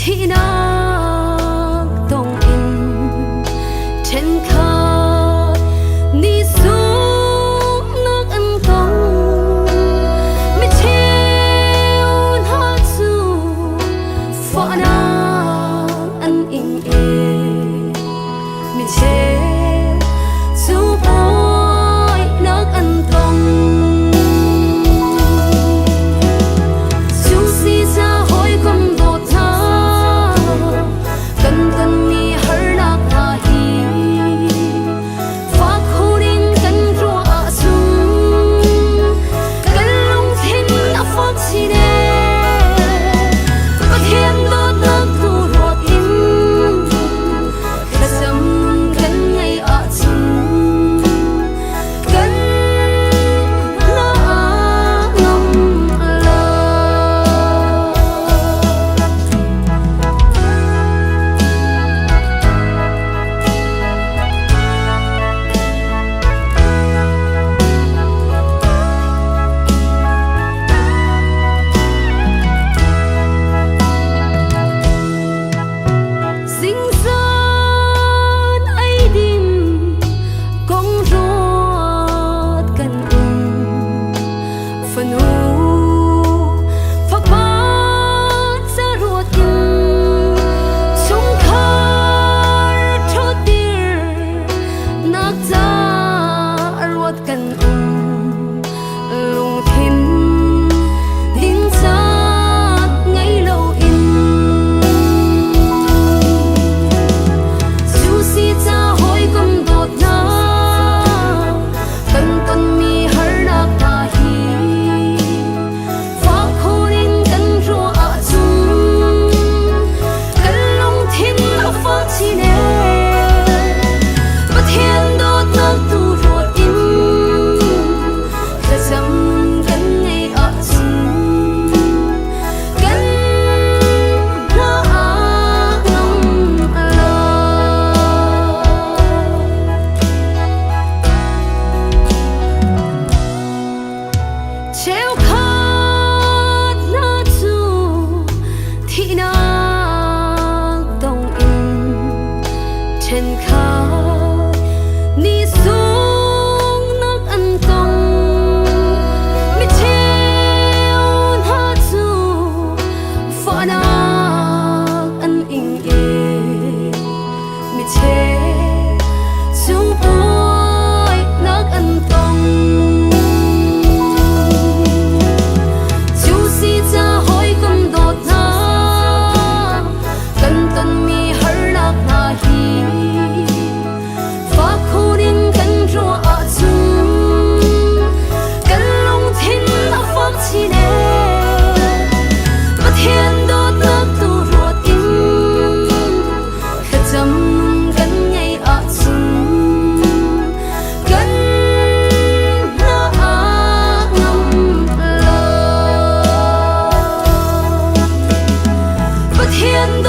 thì nó tông in trên khơi đi xuống nước ăn tông mi chiều nó dù phở nó ăn in mi chiều dù bôi nước ăn tông trên khơi đi xuống nước ăn tông mi chiều nó dù phở nó ăn in mi chiều dù bôi nước ăn tông chú si ra hỏi con đột na cần tân mi hở lạc na hi thiên